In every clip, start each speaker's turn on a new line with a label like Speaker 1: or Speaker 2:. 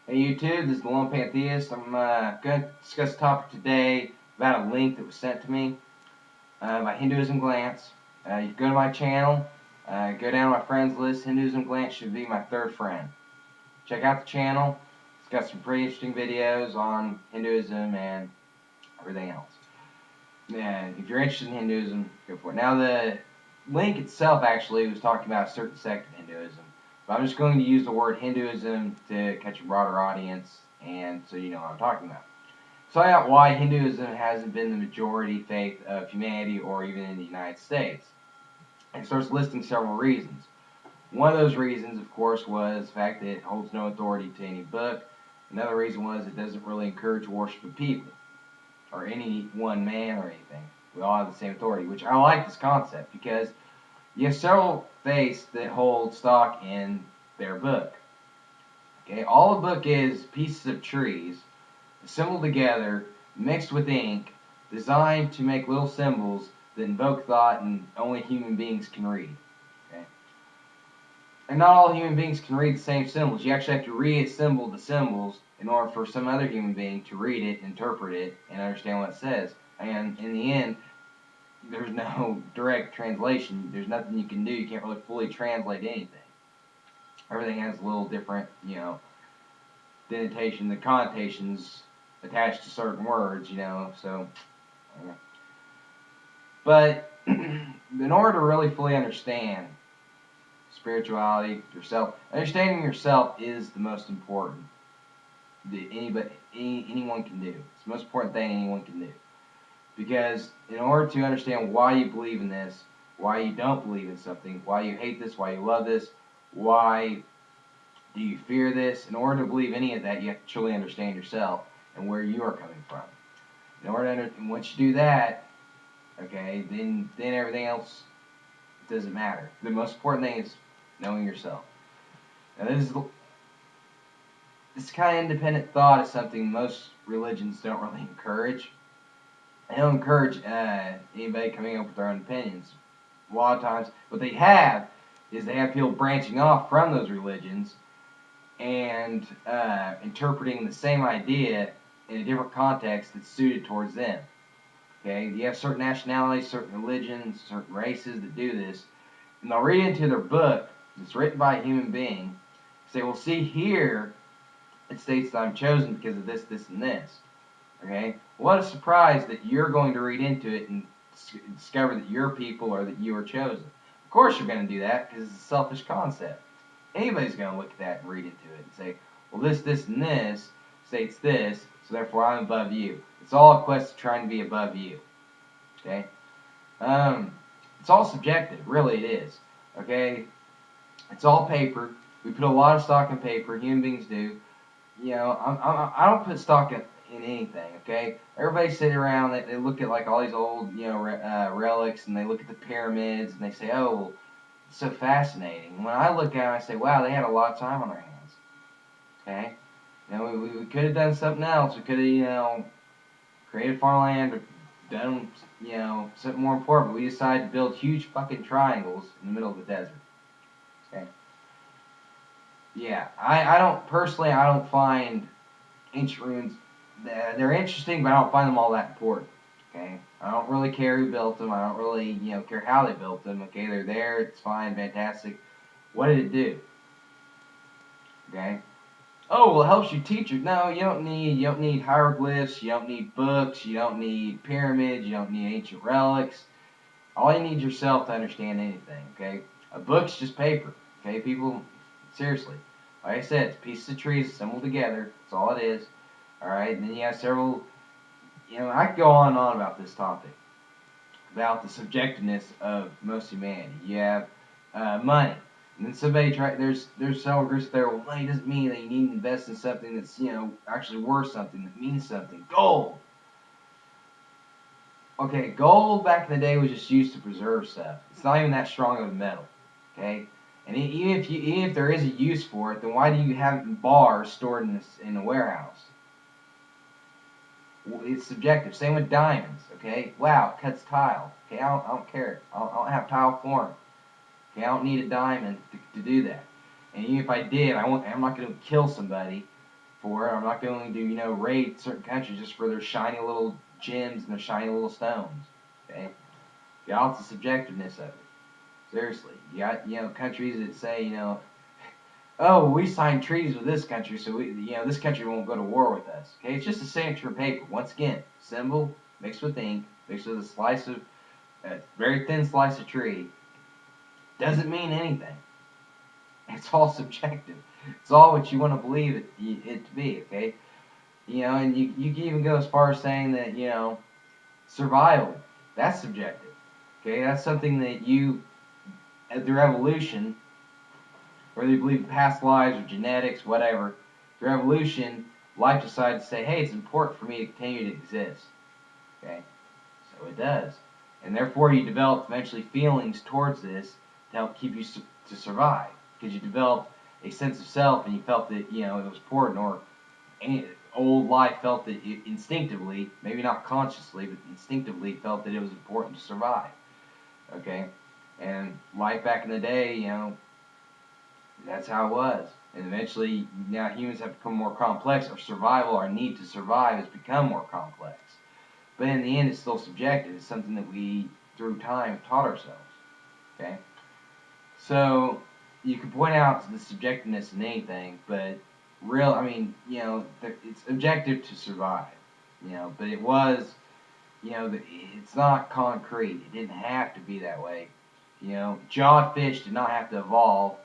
Speaker 1: Hey YouTube, this is the Lone Pantheist. I'm going to discuss a topic today about a link that was sent to me by Hinduism Glance. You can go to my channel, go down my friends list. Hinduism Glance should be my third friend. Check out the channel. It's got some pretty interesting videos on Hinduism and everything else. Yeah, if you're interested in Hinduism, go for it. Now the link itself actually was talking about a certain sect of Hinduism. But I'm just going to use the word Hinduism to catch a broader audience and so you know what I'm talking about. So I got why Hinduism hasn't been the majority faith of humanity or even in the United States. And it starts listing several reasons. One of those reasons, of course, was the fact that it holds no authority to any book. Another reason was it doesn't really encourage worship of people or any one man or anything. We all have the same authority, which I like this concept because you have several faiths that hold stock in their book. Okay, all a book is pieces of trees assembled together, mixed with ink, designed to make little symbols that invoke thought and only human beings can read. Okay, and not all human beings can read the same symbols. You actually have to reassemble the symbols in order for some other human being to read it, interpret it, and understand what it says. And in the end, there's no direct translation. There's nothing you can do. You can't really fully translate anything. Everything has a little different, denotation, the connotations attached to certain words, so. But in order to really fully understand spirituality, yourself, understanding yourself is the most important that anyone can do. It's the most important thing anyone can do. Because in order to understand why you believe in this, why you don't believe in something, why you hate this, why you love this, why do you fear this, in order to believe any of that, you have to truly understand yourself and where you are coming from. In order to and once you do that, okay, then everything else doesn't matter. The most important thing is knowing yourself. Now this kind of independent thought is something most religions don't really encourage. They don't encourage anybody coming up with their own opinions. A lot of times, what they have is they have people branching off from those religions and interpreting the same idea in a different context that's suited towards them. Okay, you have certain nationalities, certain religions, certain races that do this, and they'll read into their book that's written by a human being, say, well, see here, it states that I'm chosen because of this, this, and this. Okay, what a surprise that you're going to read into it and discover that you're people or that you are chosen. Of course you're going to do that because it's a selfish concept. Anybody's going to look at that and read into it and say, well, this, this, and this states this, so therefore I'm above you. It's all a quest of trying to be above you. Okay? It's all subjective. Really, it is. Okay? It's all paper. We put a lot of stock in paper. Human beings do. I don't put stock in anything. Okay? Everybody sit around. They look at like all these old, relics, and they look at the pyramids, and they say, oh, well, it's so fascinating. When I look at it, I say, wow, they had a lot of time on their hands. Okay? We could have done something else. We could have, created farmland or done, something more important. But we decided to build huge fucking triangles in the middle of the desert. Okay? Yeah, I don't find ancient ruins, they're interesting, but I don't find them all that important. Okay? I don't really care who built them. I don't really, care how they built them. Okay? They're there. It's fine. Fantastic. What did it do? Okay? Oh, well, it helps you teach it. No, you don't need hieroglyphs, you don't need books, you don't need pyramids, you don't need ancient relics. All you need is yourself to understand anything, okay? A book's just paper, okay, people? Seriously. Like I said, it's pieces of trees assembled together. That's all it is. Alright, and then you have several, I could go on and on about this topic. About the subjectiveness of most humanity. You have money. And then there's several groups there, well, money doesn't mean that you need to invest in something that's, actually worth something, that means something. Gold! Okay, gold back in the day was just used to preserve stuff. It's not even that strong of a metal. Okay? And even if there is a use for it, then why do you have it in bars stored in a warehouse? It's subjective. Same with diamonds. Okay? Wow, it cuts tile. Okay, I don't care. I don't have tile form. Okay, I don't need a diamond to do that. And even if I did, I'm not going to kill somebody for it. I'm not going to, rate certain countries just for their shiny little gems and their shiny little stones. Okay? It's the subjectiveness of it. Seriously. You got, countries that say, oh, we signed treaties with this country, so this country won't go to war with us. Okay? It's just a signature of paper. Once again, symbol mixed with ink, mixed with a very thin slice of tree. Doesn't mean anything. It's all subjective. It's all what you want to believe it to be, okay? And you can even go as far as saying that, survival, that's subjective. Okay, that's something that through evolution, whether you believe in past lives or genetics, whatever, through evolution, life decided to say, hey, it's important for me to continue to exist. Okay? So it does. And therefore you develop eventually feelings towards this to help keep you to survive. Because you developed a sense of self and you felt that, it was important, or old life felt that it instinctively, maybe not consciously, but instinctively felt that it was important to survive. Okay? And life back in the day, that's how it was. And eventually, now humans have become more complex. Our survival, our need to survive has become more complex. But in the end, it's still subjective. It's something that we, through time, taught ourselves. Okay? So, you can point out the subjectiveness in anything, but it's objective to survive. But it was, it's not concrete. It didn't have to be that way. Jawed fish did not have to evolve.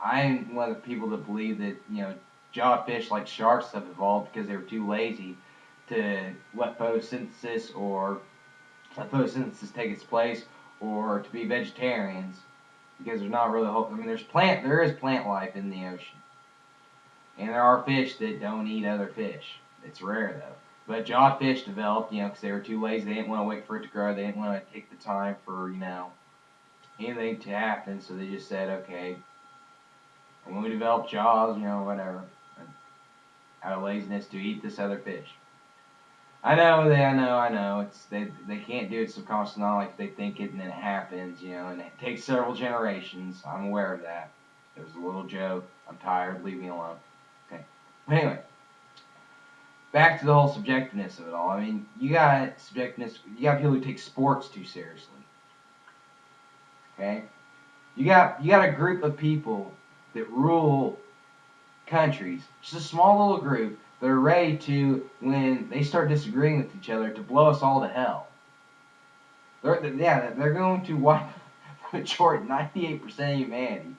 Speaker 1: I'm one of the people that believe that, jawed fish like sharks have evolved because they were too lazy to let photosynthesis take its place, or to be vegetarians, because there's not really there is plant life in the ocean. And there are fish that don't eat other fish. It's rare though. But jawed fish developed, because they were too lazy. They didn't want to wait for it to grow. They didn't want to take the time for, anything to happen. So they just said, okay, when we develop jaws, whatever, out of laziness to eat this other fish. I know. They can't do it subconsciously, not like they think it and then it happens, and it takes several generations. I'm aware of that. It was a little joke. I'm tired. Leave me alone. Okay. But anyway, back to the whole subjectiveness of it all. You got subjectiveness. You got people who take sports too seriously. Okay. You got a group of people that rule countries, just a small little group, that are ready to, when they start disagreeing with each other, to blow us all to hell. They're going to wipe the majority, 98% of humanity,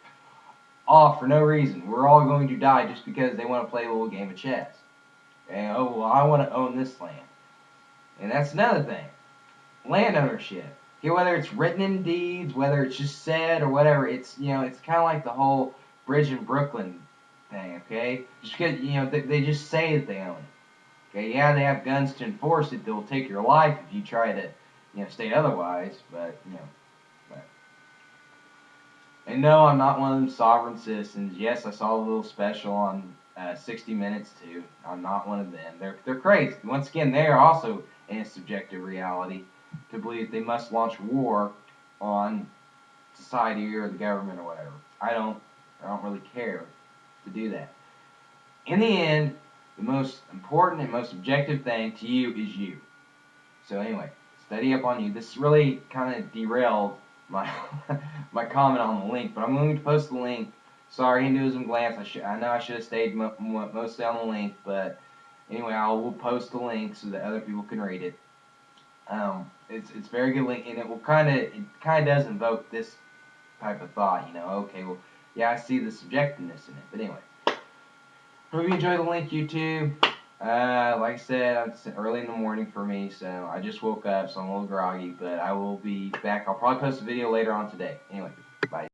Speaker 1: off for no reason. We're all going to die just because they want to play a little game of chess. And, I want to own this land. And that's another thing. Land ownership. Okay, whether it's written in deeds, whether it's just said, or whatever, it's kind of like the whole bridge in Brooklyn thing, okay? Just because, they just say that they own it. Okay, yeah, they have guns to enforce it. They'll take your life if you try to, state otherwise, but. And no, I'm not one of them sovereign citizens. Yes, I saw a little special on 60 Minutes too. I'm not one of them. They're crazy. Once again, they are also in a subjective reality to believe that they must launch war on society or the government or whatever. I don't really care to do that. In the end, the most important and most objective thing to you is you. So anyway, study up on you. This really kind of derailed my my comment on the link, but I'm going to post the link. Sorry, Hinduism Glance. I know I should have stayed mostly on the link, but anyway, I will post the link so that other people can read it. It's a very good link, and it kind of does invoke this type of thought. Okay, well, yeah, I see the subjectiveness in it, but anyway. Hope you enjoy the link, YouTube. Like I said, it's early in the morning for me, so I just woke up, so I'm a little groggy, but I will be back. I'll probably post a video later on today. Anyway, bye.